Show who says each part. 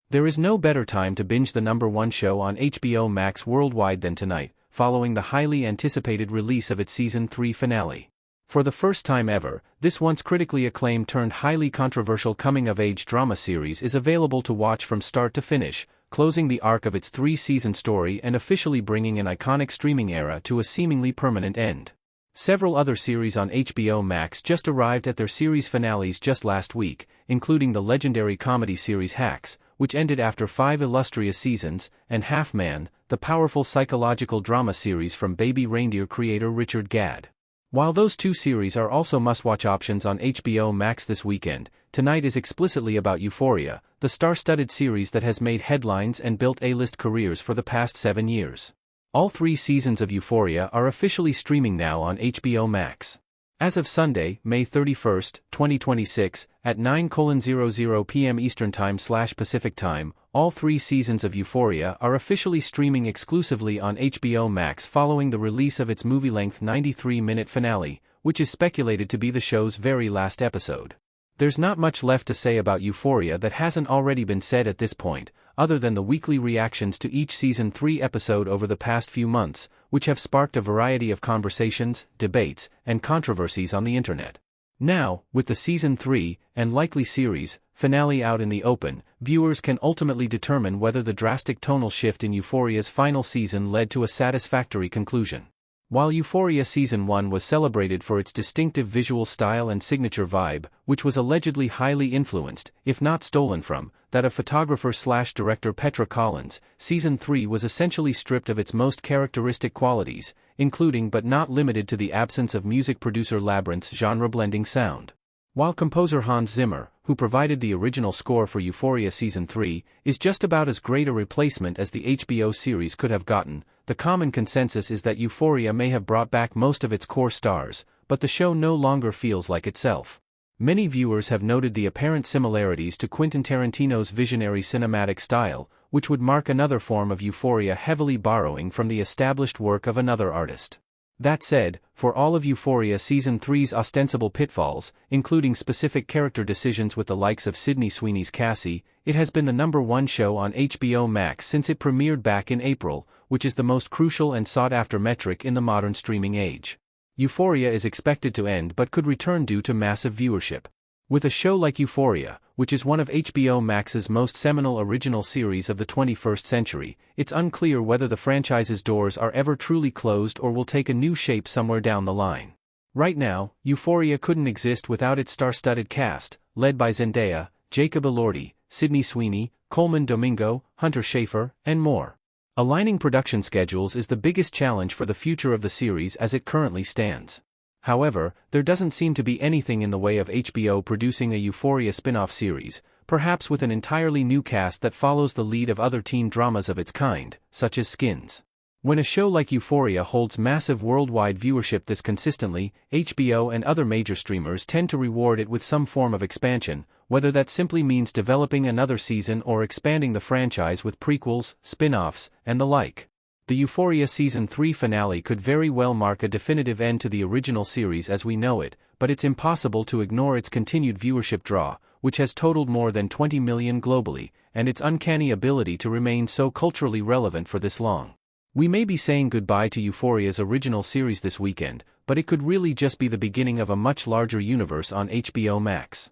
Speaker 1: There is no better time to binge the #1 show on HBO Max worldwide than tonight, following the highly anticipated release of its Season 3 finale. For the first time ever, this once critically acclaimed turned highly controversial coming-of-age drama series is available to watch from start to finish, closing the arc of its 3-season story and officially bringing an iconic streaming era to a seemingly permanent end. Several other series on HBO Max just arrived at their series finales just last week, including the legendary comedy series Hacks, which ended after 5 illustrious seasons, and Half Man, the powerful psychological drama series from Baby Reindeer creator Richard Gadd. While those two series are also must-watch options on HBO Max this weekend, tonight is explicitly about Euphoria, the star-studded series that has made headlines and built A-list careers for the past 7 years. All 3 seasons of Euphoria are officially streaming now on HBO Max. As of Sunday, May 31, 2026, at 9:00 p.m. Eastern Time/Pacific Time, all 3 seasons of Euphoria are officially streaming exclusively on HBO Max following the release of its movie-length 93-minute finale, which is speculated to be the show's very last episode. There's not much left to say about Euphoria that hasn't already been said at this point, other than the weekly reactions to each Season 3 episode over the past few months, which have sparked a variety of conversations, debates, and controversies on the internet. Now, with the Season 3, and likely series, finale out in the open, viewers can ultimately determine whether the drastic tonal shift in Euphoria's final season led to a satisfactory conclusion. While Euphoria Season 1 was celebrated for its distinctive visual style and signature vibe, which was allegedly highly influenced, if not stolen from, that of photographer/director Petra Collins, Season 3 was essentially stripped of its most characteristic qualities, including but not limited to the absence of music producer Labyrinth's genre-blending sound. While composer Hans Zimmer, who provided the original score for Euphoria Season 3, is just about as great a replacement as the HBO series could have gotten, the common consensus is that Euphoria may have brought back most of its core stars, but the show no longer feels like itself. Many viewers have noted the apparent similarities to Quentin Tarantino's visionary cinematic style, which would mark another form of Euphoria heavily borrowing from the established work of another artist. That said, for all of Euphoria Season 3's ostensible pitfalls, including specific character decisions with the likes of Sydney Sweeney's Cassie, it has been the #1 show on HBO Max since it premiered back in April, which is the most crucial and sought-after metric in the modern streaming age. Euphoria is expected to end but could return due to massive viewership. With a show like Euphoria, which is one of HBO Max's most seminal original series of the 21st century, it's unclear whether the franchise's doors are ever truly closed or will take a new shape somewhere down the line. Right now, Euphoria couldn't exist without its star-studded cast, led by Zendaya, Jacob Elordi, Sydney Sweeney, Coleman Domingo, Hunter Schafer, and more. Aligning production schedules is the biggest challenge for the future of the series as it currently stands. However, there doesn't seem to be anything in the way of HBO producing a Euphoria spin-off series, perhaps with an entirely new cast that follows the lead of other teen dramas of its kind, such as Skins. When a show like Euphoria holds massive worldwide viewership this consistently, HBO and other major streamers tend to reward it with some form of expansion, whether that simply means developing another season or expanding the franchise with prequels, spin-offs, and the like. The Euphoria Season 3 finale could very well mark a definitive end to the original series as we know it, but it's impossible to ignore its continued viewership draw, which has totaled more than 20 million globally, and its uncanny ability to remain so culturally relevant for this long. We may be saying goodbye to Euphoria's original series this weekend, but it could really just be the beginning of a much larger universe on HBO Max.